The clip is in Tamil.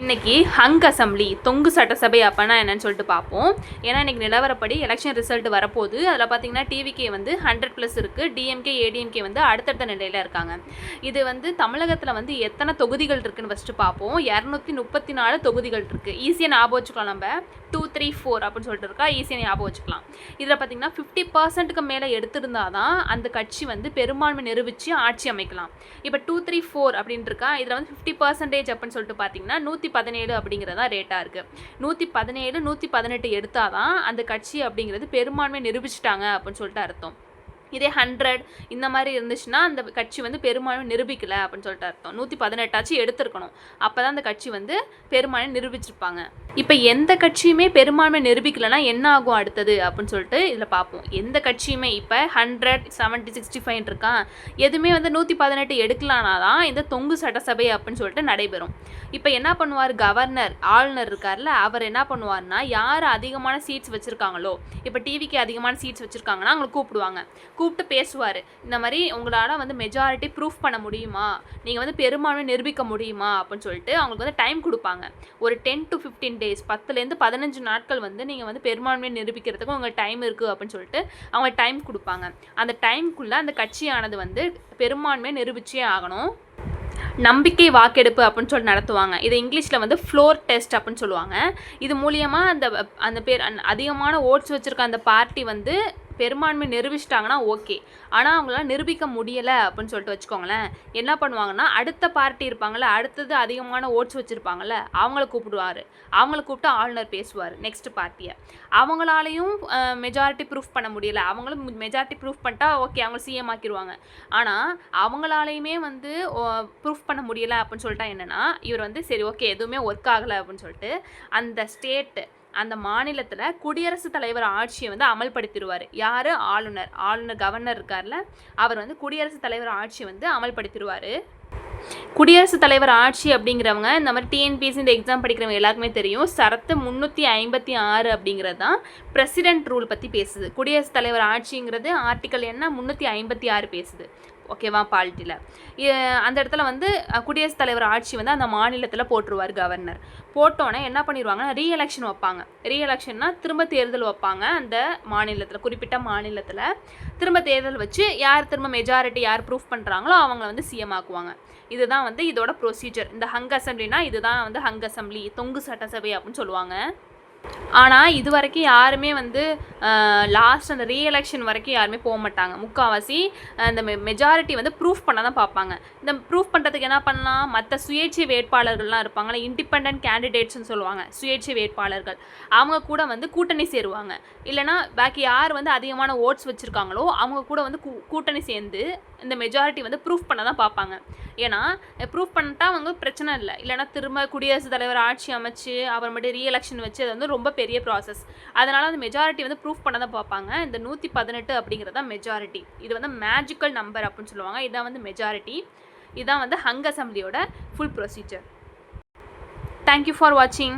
இன்னைக்கு ஹங் அசம்பிளி தொங்கு சட்டசபை அப்போனா என்னன்னு சொல்லிட்டு பார்ப்போம். ஏன்னா இன்றைக்கி நிலவரப்படி எலெக்ஷன் ரிசல்ட் வரப்போகுது. அதில் பார்த்தீங்கன்னா டிவிகே வந்து 100+ இருக்குது, டிஎம்கே ஏடிஎம்கே வந்து அடுத்தடுத்த நிலையில் இருக்காங்க. இது வந்து தமிழகத்தில் வந்து எத்தனை தொகுதிகள் இருக்குதுன்னு ஃபஸ்ட்டு பார்ப்போம். 234 தொகுதிகள் இருக்குது. ஈஸியாக ஞாபகம் வச்சுக்கலாம். நம்ம 2, 3, 4 அப்படின்னு சொல்லிட்டு இருக்கா, ஈஸியாக ஞாபகம் வச்சுக்கலாம். இதில் பார்த்தீங்கன்னா 50%க்கு மேலே எடுத்திருந்தால் தான் அந்த கட்சி வந்து பெரும்பான்மை நிரூபித்து ஆட்சி அமைக்கலாம். இப்போ 2, 3, 4 அப்படின்னு இருக்கா, இதில் வந்து 50% அப்படின்னு சொல்லிட்டு பார்த்தீங்கன்னா 117 அப்படிங்கிறதா ரேட்டாக இருக்குது. 117, 118 எடுத்தால் தான் அந்த கட்சி அப்படிங்கிறது பெரும்பான்மை நிரூபிச்சிட்டாங்க அப்படின்னு சொல்லிட்டு அர்த்தம். இதே 100 இந்த மாதிரி இருந்துச்சுன்னா அந்த கட்சி வந்து பெரும்பான்மை நிரூபிக்கலை அப்படின்னு சொல்லிட்டு அர்த்தம். 118 எடுத்திருக்கணும், அப்போ தான் அந்த கட்சி வந்து பெரும்பான்மை நிரூபிச்சிருப்பாங்க. இப்போ எந்த கட்சியுமே பெரும்பான்மை நிரூபிக்கலைன்னா என்ன ஆகும் அடுத்தது அப்படின்னு சொல்லிட்டு இதில் பார்ப்போம். எந்த கட்சியுமே இப்போ 100, 70, 65 இருக்கான், எதுவுமே வந்து 118 எடுக்கலானா தான் இந்த தொங்கு சட்டசபை அப்படின்னு சொல்லிட்டு நடைபெறும். இப்போ என்ன பண்ணுவார், கவர்னர் ஆளுநர் இருக்கார்ல, அவர் என்ன பண்ணுவார்னா யார் அதிகமான சீட்ஸ் வச்சுருக்காங்களோ, இப்போ டிவிக்கு அதிகமான சீட்ஸ் வச்சுருக்காங்கன்னா அவங்களை கூப்பிட்டு பேசுவார். இந்த மாதிரி உங்களால் வந்து மெஜாரிட்டி ப்ரூஃப் பண்ண முடியுமா, நீங்கள் வந்து பெரும்பான்மை நிரூபிக்க முடியுமா அப்படின்னு சொல்லிட்டு அவங்களுக்கு வந்து டைம் கொடுப்பாங்க. ஒரு 10 to 15 days, 10லேருந்து 15 நாட்கள் வந்து நீங்கள் வந்து பெரும்பான்மை நிரூபிக்கிறதுக்கு உங்களுக்கு டைம் இருக்குது அப்படின்னு சொல்லிட்டு அவங்க டைம் கொடுப்பாங்க. அந்த டைமுக்குள்ளே அந்த கட்சியானது வந்து பெரும்பான்மை நிரூபிச்சே ஆகணும். நம்பிக்கை வாக்கெடுப்பு அப்படின்னு சொல்லி நடத்துவாங்க. இதை இங்கிலீஷில் வந்து ஃப்ளோர் டெஸ்ட் அப்படின்னு சொல்லுவாங்க. இது மூலியமாக அந்த அதிகமான ஓட்ஸ் வச்சுருக்க அந்த பார்ட்டி வந்து பெரும்பான்மை நிரூபிச்சிட்டாங்கன்னா ஓகே. ஆனால் அவங்களால நிரூபிக்க முடியலை அப்படின்னு சொல்லிட்டு வச்சுக்கோங்களேன், என்ன பண்ணுவாங்கன்னா அடுத்த பார்ட்டி இருப்பாங்கள்ல, அடுத்தது அதிகமான ஓட்ஸ் வச்சுருப்பாங்கள்ல, அவங்கள கூப்பிட்டு ஆளுநர் பேசுவார். நெக்ஸ்ட் பார்ட்டியை அவங்களாலையும் மெஜாரிட்டி ப்ரூஃப் பண்ண முடியலை, அவங்களும் மெஜாரிட்டி ப்ரூஃப் பண்ணிட்டா ஓகே, அவங்க சிஎம் ஆக்கிடுவாங்க. ஆனால் அவங்களாலையுமே வந்து ப்ரூஃப் பண்ண முடியலை அப்படின்னு சொல்லிட்டா என்னென்னா, இவர் வந்து சரி ஓகே எதுவுமே ஒர்க் ஆகலை அப்படின்னு சொல்லிட்டு அந்த மாநிலத்தில் குடியரசுத் தலைவர் ஆட்சியை வந்து அமல்படுத்திடுவார். யார், ஆளுநர் கவர்னர் இருக்கார்ல, அவர் வந்து குடியரசுத் தலைவர் ஆட்சியை வந்து அமல்படுத்திடுவார். குடியரசுத் தலைவர் ஆட்சி அப்படிங்கிறவங்க இந்த மாதிரி டிஎன்பிஎஸ்சி இந்த எக்ஸாம் படிக்கிறவங்க எல்லாருக்குமே தெரியும். சரத்து 356 அப்படிங்கிறது தான் பிரசிடென்ட் ரூல் பற்றி பேசுது. குடியரசுத் தலைவர் ஆட்சிங்கிறது ஆர்டிக்கல் என்ன 356 பேசுது. ஓகேவா, பாலிட்டியில் அந்த இடத்துல வந்து குடியரசுத் தலைவர் ஆட்சி வந்து அந்த மாநிலத்தில் போட்டுருவார் கவர்னர். போட்டோன்னே என்ன பண்ணிடுவாங்கன்னா ரீஎலெக்ஷன் வைப்பாங்க. ரீஎலெக்ஷன்னா திரும்ப தேர்தல் வைப்பாங்க. அந்த மாநிலத்தில், குறிப்பிட்ட மாநிலத்தில் திரும்ப தேர்தல் வச்சு யார் திரும்ப மெஜாரிட்டி யார் ப்ரூஃப் பண்ணுறாங்களோ அவங்கள வந்து சிஎம் ஆக்குவாங்க. இதுதான் வந்து இதோட ப்ரொசீஜர். இந்த ஹங் அசம்பிளினா இதுதான் வந்து ஹங் அசம்பிளி, தொங்கு சட்டசபை அப்படின்னு சொல்லுவாங்க. ஆனால் இது வரைக்கும் யாருமே வந்து லாஸ்ட் அந்த ரீஎலெக்ஷன் வரைக்கும் யாருமே போக மாட்டாங்க. முக்கால்வாசி இந்த மெஜாரிட்டி வந்து ப்ரூஃப் பண்ண தான் பார்ப்பாங்க. இந்த ப்ரூஃப் பண்ணுறதுக்கு என்ன பண்ணலாம், மற்ற சுயேட்சை வேட்பாளர்கள்லாம் இருப்பாங்களே, இண்டிபெண்ட் கேண்டிடேட்ஸ்னு சொல்லுவாங்க, சுயேட்சை வேட்பாளர்கள், அவங்க கூட வந்து கூட்டணி சேருவாங்க. இல்லைனா பாக்கி யார் வந்து அதிகமான ஓட்ஸ் வச்சுருக்காங்களோ அவங்க கூட வந்து கூட்டணி சேர்ந்து இந்த மெஜாரிட்டி வந்து ப்ரூஃப் பண்ண தான் பார்ப்பாங்க. ஏன்னா ப்ரூஃப் பண்ணிட்டா அவங்க பிரச்சனை இல்லை. இல்லைனா திரும்ப குடியரசுத் தலைவர் ஆட்சி அமைச்சு அப்புறமேட்டு ரீஎலெக்ஷன் வச்சு அது வந்து ரொம்ப பெரிய ப்ராசஸ். அதனால் அந்த மெஜாரிட்டி வந்து ப்ரூஃப் பண்ண தான் பார்ப்பாங்க. இந்த 118 அப்படிங்கிறது தான் மெஜாரிட்டி. இது வந்து மேஜிக்கல் நம்பர் அப்படின்னு சொல்லுவாங்க. இதான் வந்து மெஜாரிட்டி. இதுதான் வந்து ஹங் அசம்பிளியோட ஃபுல் ப்ரொசீஜர். தேங்க்யூ ஃபார் வாட்சிங்.